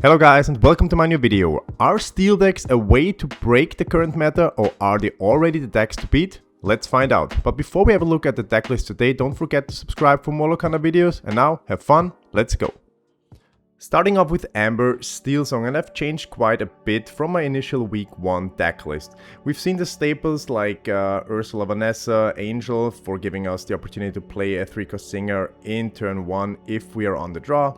Hello guys and welcome to my new video. Are steel decks a way to break the current meta, or are they already the decks to beat? Let's find out. But before we have a look at the deck list today, don't forget to subscribe for more Lorcana videos. And now, have fun, let's go. Starting off with Amber, Steel Song, and I've changed quite a bit from my initial week 1 deck list. We've seen the staples like Ursula, Vanessa, Angel for giving us the opportunity to play a 3-cost singer in turn 1 if we are on the draw.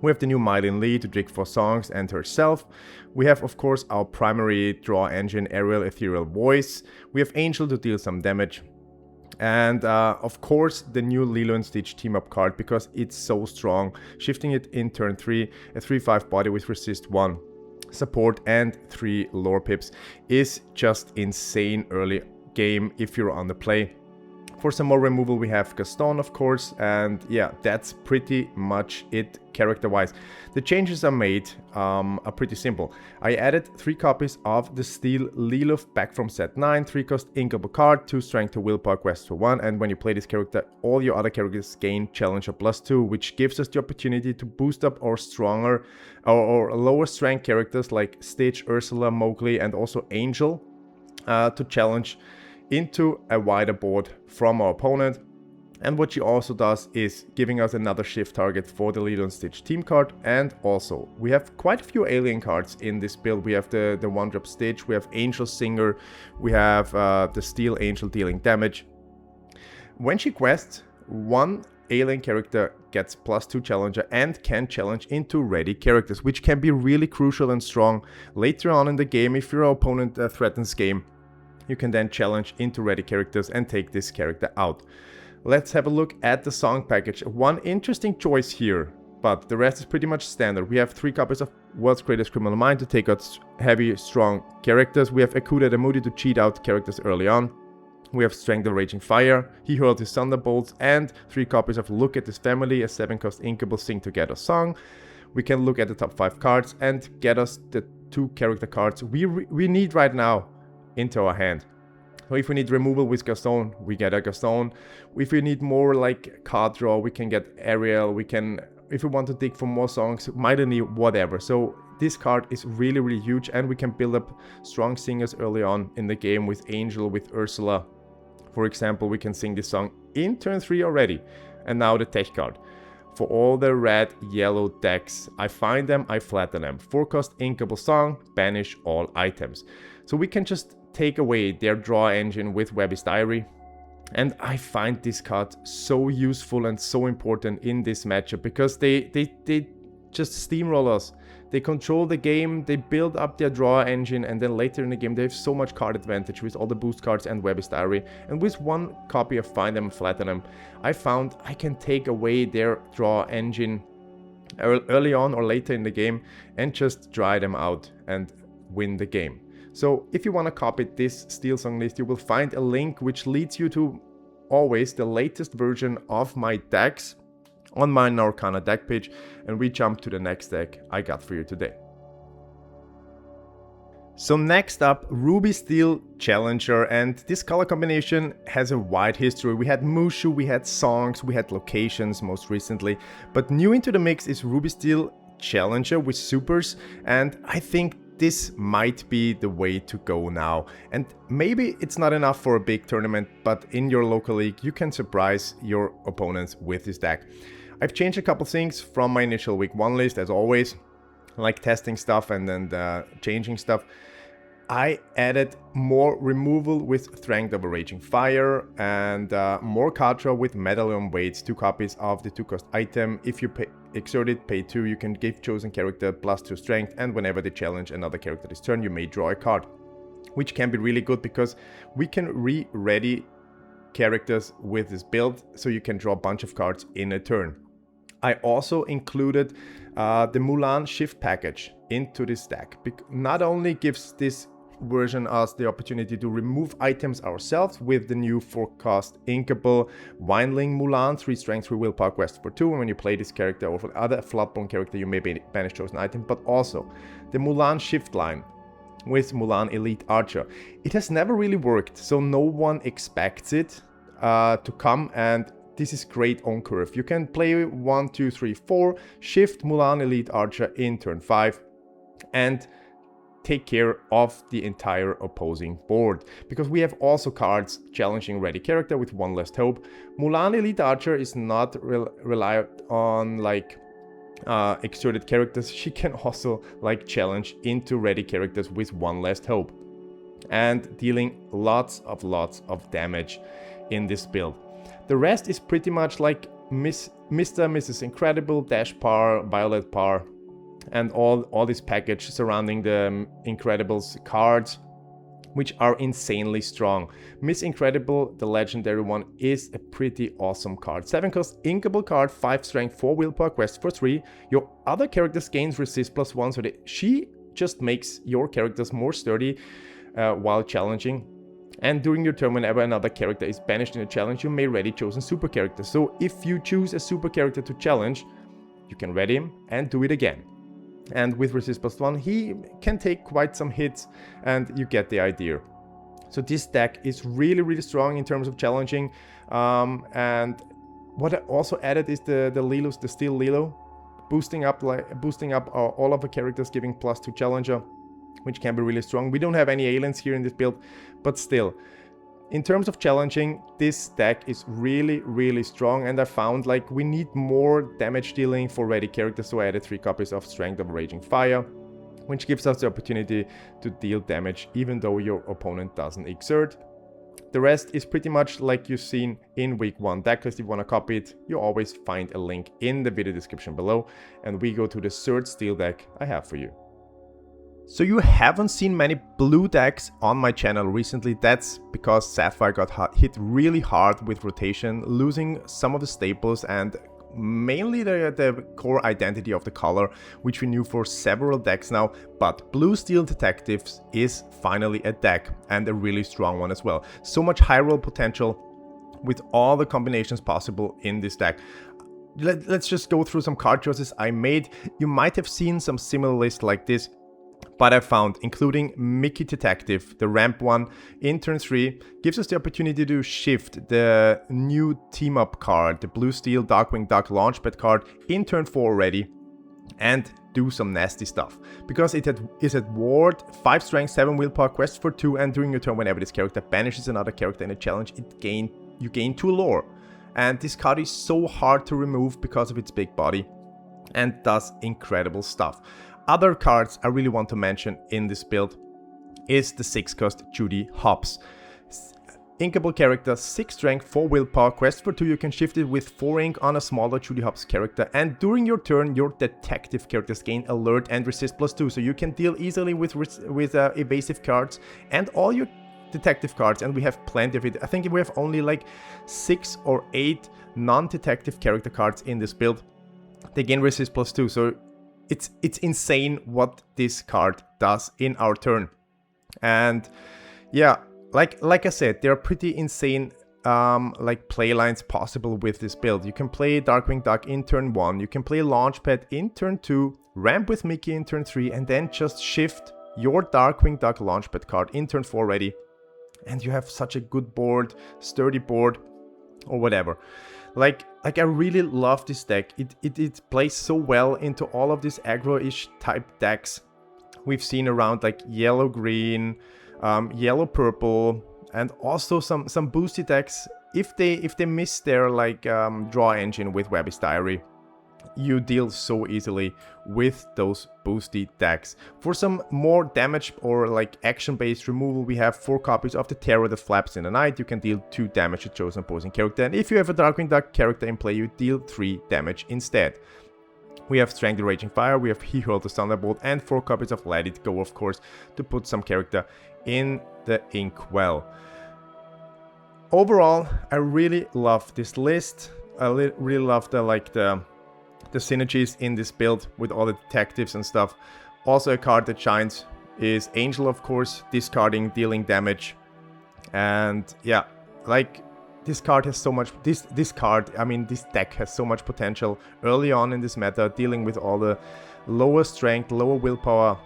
We have the new Mylin Lee to dig for songs and herself. We have, of course, our primary draw engine, Ariel Ethereal Voice. We have Angel to deal some damage. And, of course, the new Lilo and Stitch team-up card, because it's so strong. Shifting it in turn 3, a 3/5 body with resist 1, support and 3 lore pips is just insane early game if you're on the play. For some more removal we have Gaston, of course, and yeah, that's pretty much it character-wise. The changes I made are pretty simple. I added 3 copies of the Steel Lilith back from set 9, 3-cost inkable card, 2 strength to willpower quest for 1, and when you play this character, all your other characters gain Challenger +2, which gives us the opportunity to boost up our stronger or lower strength characters like Stitch, Ursula, Mowgli, and also Angel to challenge into a wider board from our opponent. And what she also does is giving us another shift target for the Lilo and Stitch team card. And also we have quite a few alien cards in this build. We have the 1-drop Stitch, we have Angel Singer, we have the Steel Angel dealing damage. When she quests, one alien character gets +2 challenger and can challenge into ready characters, which can be really crucial and strong later on in the game. If your opponent threatens game, you can then challenge into ready characters and take this character out. Let's have a look at the song package. One interesting choice here, but the rest is pretty much standard. We have 3 copies of World's Greatest Criminal Mind to take out heavy, strong characters. We have Akuda the Moody to cheat out characters early on. We have Strength of Raging Fire, He Hurled His Thunderbolts, and 3 copies of Look at This Family, a 7-cost inkable Sing Together song. We can look at the top 5 cards and get us the 2 character cards we need right now into our hand. So if we need removal with Gaston, we get a Gaston. If we need more like card draw, we can get Ariel. We can, if we want to dig for more songs, Mylin, whatever. So this card is really, really huge, and we can build up strong singers early on in the game with Angel, with Ursula. For example, we can sing this song in turn 3 already. And now the tech card. For all the red, yellow decks, I find them, I flatten them. 4-cost inkable song, banish all items. So we can just take away their draw engine with Webby's Diary. And I find this card so useful and so important in this matchup, because they just steamroll us. They control the game, they build up their draw engine, and then later in the game they have so much card advantage with all the boost cards and Webby's Diary. And with 1 copy of Find Them and Flatten Them, I found I can take away their draw engine early on or later in the game and just dry them out and win the game. So if you want to copy this Steel Song list, you will find a link which leads you to always the latest version of my decks on my Lorcana deck page, and we jump to the next deck I got for you today. So next up, Ruby Steel Challenger, and this color combination has a wide history. We had Mushu, we had songs, we had locations most recently, but new into the mix is Ruby Steel Challenger with supers, and I think this might be the way to go now. And maybe it's not enough for a big tournament, but in your local league you can surprise your opponents with this deck. I've changed a couple things from my initial week 1 list, as always, like testing stuff and then changing stuff. I added more removal with Strength of a Raging Fire and more card draw with Medallion Weights, 2 copies of the 2-cost item. If you exert it, pay 2, you can give chosen character +2 strength, and whenever they challenge another character this turn, you may draw a card. Which can be really good because we can re-ready characters with this build, so you can draw a bunch of cards in a turn. I also included the Mulan Shift package into this deck. Not only gives this version us the opportunity to remove items ourselves with the new 4-cost inkable Windling Mulan, 3 strength, 3 willpower quest for 2, and when you play this character or for other Floodbone character you may banish chosen item, but also the Mulan Shift line with Mulan Elite Archer. It has never really worked, so no one expects it to come, and this is great on curve. You can play 1, 2, 3, 4, shift Mulan Elite Archer in turn 5 and take care of the entire opposing board, because we have also cards challenging ready character with one last hope. Mulan Elite Archer is not reliant on like exerted characters. She can also like challenge into ready characters with one last hope and dealing lots of damage in this build. The rest is pretty much like Mr. Mrs. Incredible, Dash Par, Violet Par, and all this package surrounding the Incredibles cards, which are insanely strong. Miss Incredible, the legendary one, is a pretty awesome card. 7 cost inkable card, 5 strength, 4 willpower, quest for 3. Your other characters gains resist +1, so she just makes your characters more sturdy while challenging. And during your turn, whenever another character is banished in a challenge, you may ready chosen super character. So if you choose a super character to challenge, you can ready him and do it again. And with resist +1, he can take quite some hits, and you get the idea. So this deck is really strong in terms of challenging. And what I also added is the Lilos, the Steel Lilo, boosting up all of the characters, giving +2 challenger, which can be really strong. We don't have any aliens here in this build, but still, in terms of challenging, this deck is really strong, and I found like we need more damage dealing for ready characters, so I added 3 copies of Strength of Raging Fire, which gives us the opportunity to deal damage even though your opponent doesn't exert. The rest is pretty much like you've seen in week 1 decklist. If you want to copy it, you always find a link in the video description below, and we go to the third steel deck I have for you. So you haven't seen many blue decks on my channel recently. That's because Sapphire got hit really hard with rotation, losing some of the staples and mainly the core identity of the color, which we knew for several decks now. But Blue Steel Detectives is finally a deck, and a really strong one as well. So much high roll potential with all the combinations possible in this deck. Let's just go through some card choices I made. You might have seen some similar lists like this, but I found, including Mickey Detective, the ramp one, in turn 3, gives us the opportunity to shift the new team up card, the Blue Steel Darkwing Duck Launchpad card, in turn 4 already, and do some nasty stuff. Because it is at ward, 5 strength, 7 willpower, quest for 2, and during your turn, whenever this character banishes another character in a challenge, you gain 2 lore. And this card is so hard to remove because of its big body, and does incredible stuff. Other cards I really want to mention in this build is the 6 cost Judy Hopps. Inkable character, 6 strength, 4 willpower, quest for 2, you can shift it with 4 ink on a smaller Judy Hopps character, and during your turn your detective characters gain alert and resist +2, so you can deal easily with evasive cards and all your detective cards, and we have plenty of it. I think we have only like 6 or 8 non-detective character cards in this build. They gain resist +2, so it's insane what this card does in our turn. And yeah, like I said, there are pretty insane like play lines possible with this build. You can play Darkwing Duck in turn 1, you can play Launchpad in turn 2, ramp with Mickey in turn 3, and then just shift your Darkwing Duck Launchpad card in turn 4 ready, and you have such a good board, sturdy board, or whatever. Like I really love this deck. It plays so well into all of these aggro-ish type decks we've seen around, like yellow-green, yellow-purple, and also some boosty decks. If they miss their like draw engine with Webby's Diary, you deal so easily with those boosty decks. For some more damage or like action-based removal, we have 4 copies of the Terror that flaps in the night. You can deal 2 damage to chosen opposing character, and if you have a Darkwing Duck character in play, you deal 3 damage instead. We have Strength the Raging Fire, we have He Hurled the Thunderbolt, and 4 copies of Let It Go, of course, to put some character in the Inkwell. Overall, I really love this list. I really love the synergies in this build with all the detectives and stuff. Also, a card that shines is Angel, of course, discarding, dealing damage. And yeah, like this card has so much, this deck has so much potential early on in this meta, dealing with all the lower strength, lower willpower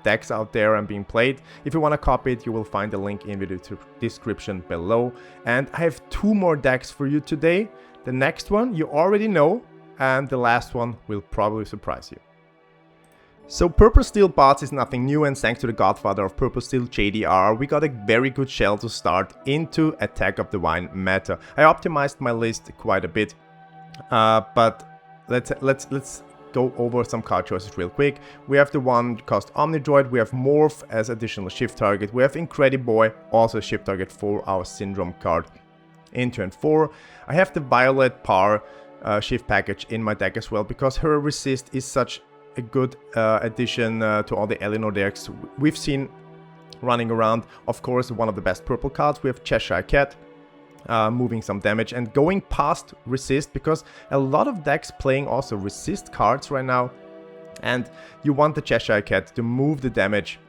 decks out there and being played. If you want to copy it, you will find the link in the description below. And I have 2 more decks for you today. The next one you already know, and the last one will probably surprise you. So Purple Steel bots is nothing new, and thanks to the godfather of Purple Steel, JDR, we got a very good shell to start into Attack of the Vine meta. I optimized my list quite a bit, but let's go over some card choices real quick. We have the 1-cost Omnidroid, we have Morph as additional shift target, we have Incrediboy, also a shift target for our Syndrome card in turn 4. I have the Violet Power shift package in my deck as well, because her resist is such a good addition to all the Eleanor decks we've seen running around. Of course, one of the best purple cards. We have Cheshire Cat, moving some damage and going past resist, because a lot of decks playing also resist cards right now, and you want the Cheshire Cat to move the damage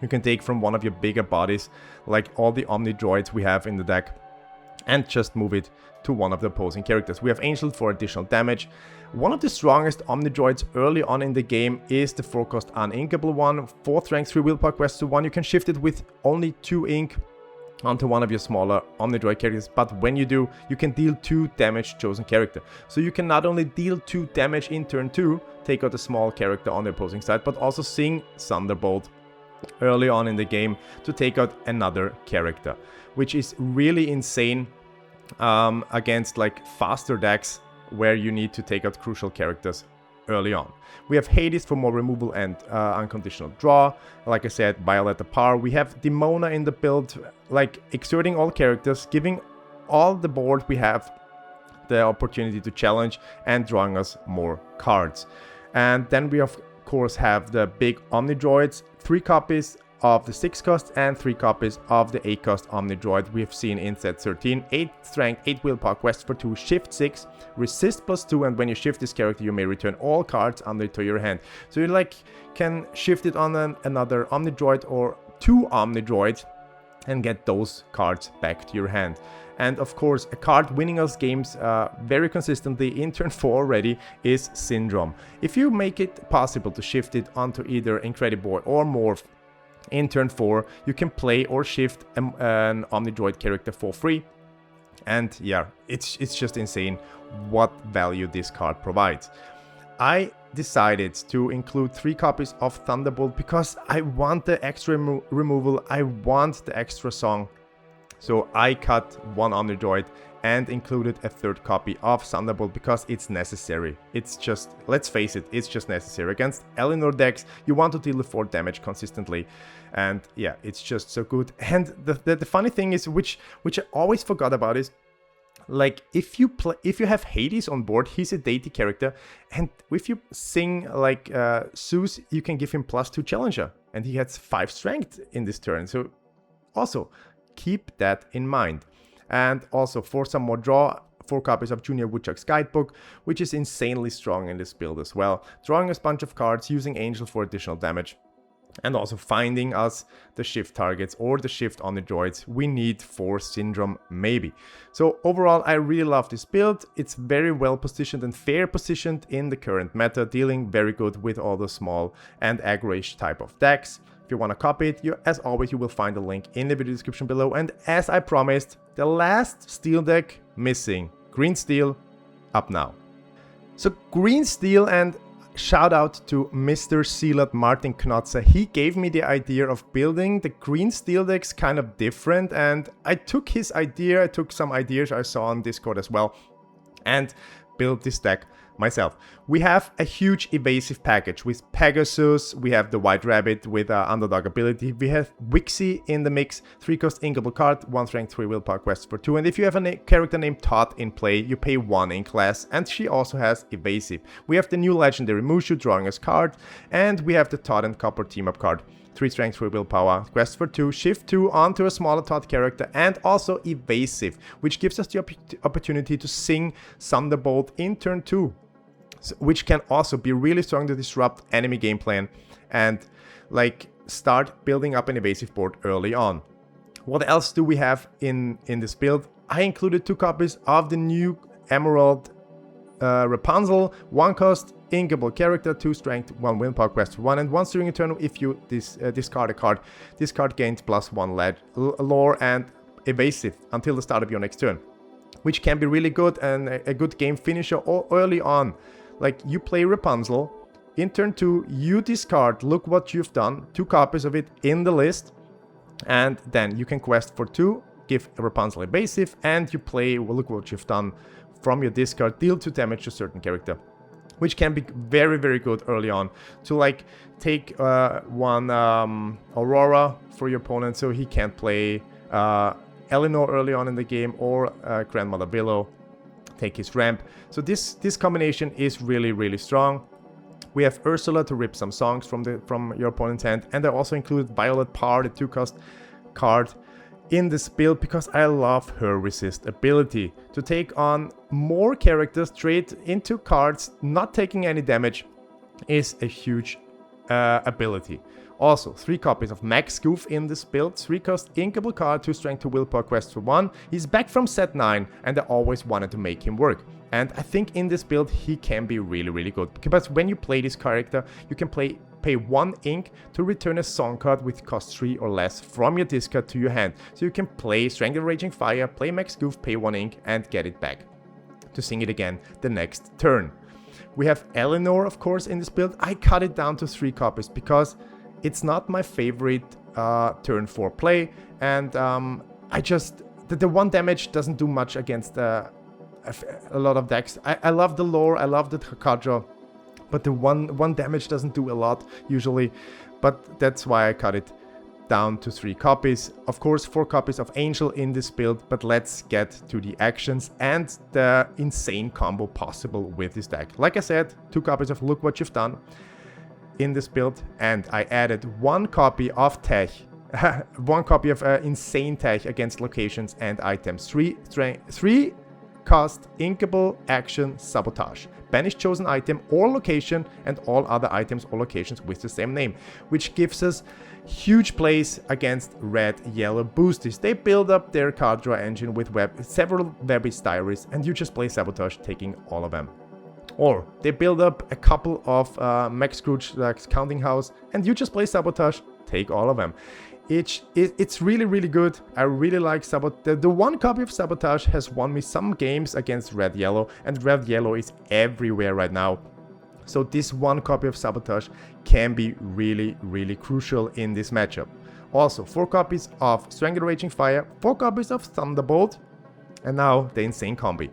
you can take from one of your bigger bodies, like all the Omnidroids we have in the deck, and just move it to one of the opposing characters. We have Angel for additional damage. One of the strongest Omnidroids early on in the game is the 4-cost Uninkable one, 4th rank 3 willpower quest to 1. You can shift it with only 2 ink onto one of your smaller Omnidroid characters, but when you do, you can deal 2 damage to chosen character. So you can not only deal 2 damage in turn 2, take out a small character on the opposing side, but also sing Thunderbolt early on in the game to take out another character, which is really insane against like faster decks where you need to take out crucial characters early on. We have Hades for more removal and unconditional draw. Like I said, Violet the Power. We have Demona in the build, like exerting all characters, giving all the board we have the opportunity to challenge and drawing us more cards. And then we of course have the big Omnidroids, 3 copies of the 6-cost and 3 copies of the 8-cost Omnidroid we have seen in set 13. 8 strength, 8 willpower, quest for 2, shift 6, resist +2, and when you shift this character you may return all cards under to your hand. So you like can shift it on another Omnidroid or 2 Omnidroids and get those cards back to your hand. And of course, a card winning us games very consistently in turn 4 already is Syndrome. If you make it possible to shift it onto either Incrediboy or Morph in turn 4, you can play or shift an Omnidroid character for free. And yeah, it's just insane what value this card provides. I decided to include 3 copies of Thunderbolt because I want the extra removal, I want the extra song. So I cut 1 Omnidroid and included a 3rd copy of Thunderbolt because it's necessary. It's just, let's face it, it's just necessary. Against Eleanor decks, you want to deal the 4 damage consistently. And yeah, it's just so good. And the funny thing is, which I always forgot about, is like if you have Hades on board, he's a deity character, and if you sing like Zeus, you can give him +2 challenger, and he has 5 strength in this turn. So also keep that in mind. And also for some more draw, 4 copies of Junior Woodchuck's Guidebook, which is insanely strong in this build as well. Drawing a bunch of cards, using Angel for additional damage, and also finding us the shift targets or the shift on the droids we need for Syndrome maybe. So overall, I really love this build. It's very well positioned and fair positioned in the current meta, dealing very good with all the small and aggro-ish type of decks. If you want to copy it, as always, you will find the link in the video description below. And as I promised, the last steel deck missing, Green Steel, up now. So Green Steel, and shout out to Mr. Sealat Martin Knotzer. He gave me the idea of building the Green Steel decks kind of different, and I took his idea, I took some ideas I saw on Discord as well, and built this deck myself. We have a huge evasive package with Pegasus, we have the White Rabbit with underdog ability, we have Wixie in the mix, 3-cost inkable card, 1 strength 3 willpower quest for 2, and if you have a character named Todd in play, you pay 1 ink less, and she also has evasive. We have the new legendary Mushu drawing us card, and we have the Todd and Copper team up card. 3 strength, 3 willpower, quest for 2, shift 2 onto a smaller Todd character, and also evasive, which gives us the opportunity to sing Thunderbolt in turn 2. Which can also be really strong to disrupt enemy game plan and like start building up an evasive board early on. What else do we have in this build? I included 2 copies of the new Emerald Rapunzel, 1-cost inkable character, 2 strength, 1 willpower, quest 1, and once during a turn if you discard a card, this card gains +1 lore and evasive until the start of your next turn, which can be really good and a good game finisher early on. Like, you play Rapunzel, in turn 2 you discard, look what you've done, 2 copies of it in the list, and then you can quest for 2, give Rapunzel evasive, and you play, well, look what you've done from your discard, deal 2 damage to a certain character, which can be very, very good early on to like take one Aurora for your opponent so he can't play Eleanor early on in the game, or Grandmother Willow, take his ramp. So this combination is really, really strong. We have Ursula to rip some songs from your opponent's hand, and I also included Violet Parr, the 2-cost card, in this build because I love her resist ability to take on more characters straight into cards, not taking any damage, is a huge ability. Also, 3 copies of Max Goof in this build, 3-cost inkable card, 2 strength, 2 willpower, quest for 1. He's back from set 9 and I always wanted to make him work. And I think in this build he can be really, really good. Because when you play this character, you can pay 1 ink to return a song card with cost 3 or less from your discard to your hand. So you can play Strangle Raging Fire, play Max Goof, pay 1 ink and get it back to sing it again the next turn. We have Eleanor, of course, in this build. I cut it down to 3 copies because it's not my favorite turn 4 play, and the 1 damage doesn't do much against a lot of decks. I love the lore, I love the card draw, but the one damage doesn't do a lot usually, but that's why I cut it down to 3 copies. Of course, 4 copies of Angel in this build, but let's get to the actions and the insane combo possible with this deck. Like I said, 2 copies of Look What You've Done in this build, and I added 1 copy of Tech, 1 copy of insane Tech against locations and items, 3 cost inkable action Sabotage, banish chosen item or location and all other items or locations with the same name, which gives us huge plays against red yellow boosters. They build up their card draw engine with several Webby's Diaries, and you just play Sabotage, taking all of them. Or they build up a couple of Max Scrooge like Counting House, and you just play Sabotage, take all of them. It's really, really good. I really like Sabotage. The 1 copy of Sabotage has won me some games against red yellow, and red yellow is everywhere right now. So this 1 copy of Sabotage can be really, really crucial in this matchup. Also, 4 copies of Strangle Raging Fire, 4 copies of Thunderbolt, and now the insane combo.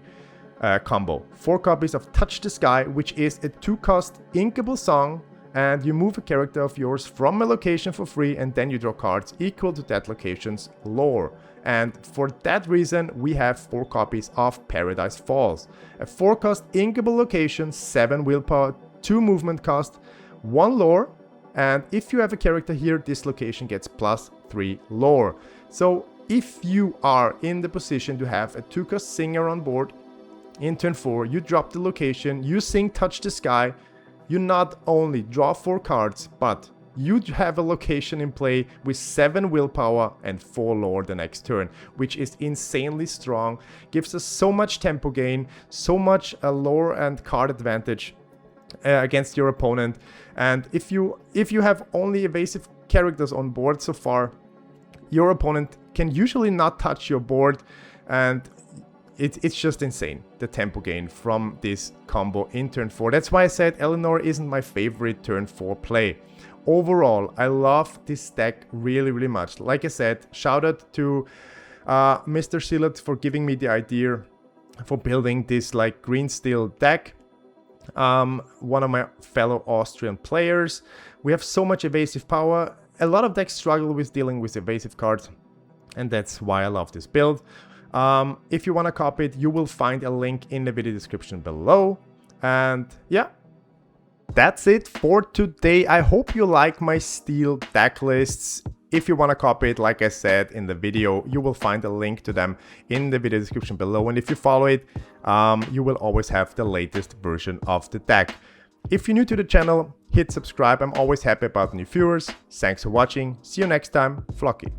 4 copies of Touch the Sky, which is a 2-cost inkable song, and you move a character of yours from a location for free, and then you draw cards equal to that location's lore. And for that reason, we have 4 copies of Paradise Falls, a 4-cost inkable location, 7 willpower, 2 movement cost, 1 lore, and if you have a character here, this location gets +3 lore. So if you are in the position to have a 2-cost singer on board, in turn 4, you drop the location, you sing Touch the Sky, you not only draw 4 cards, but you have a location in play with 7 willpower and 4 lore the next turn, which is insanely strong, gives us so much tempo gain, so much lore and card advantage against your opponent. And if you have only evasive characters on board so far, your opponent can usually not touch your board, and it's just insane, the tempo gain from this combo in turn 4. That's why I said Eleanor isn't my favorite turn 4 play. Overall, I love this deck really, really much. Like I said, shout out to Mr. Silat for giving me the idea for building this like green steel deck. One of my fellow Austrian players. We have so much evasive power. A lot of decks struggle with dealing with evasive cards, and that's why I love this build. If you want to copy it, you will find a link in the video description below. And yeah, that's it for today. I hope you like my steel deck lists. If you want to copy it, like I said in the video, you will find a link to them in the video description below. And if you follow it, you will always have the latest version of the deck. If you're new to the channel, hit subscribe. I'm always happy about new viewers. Thanks for watching. See you next time. Flokki.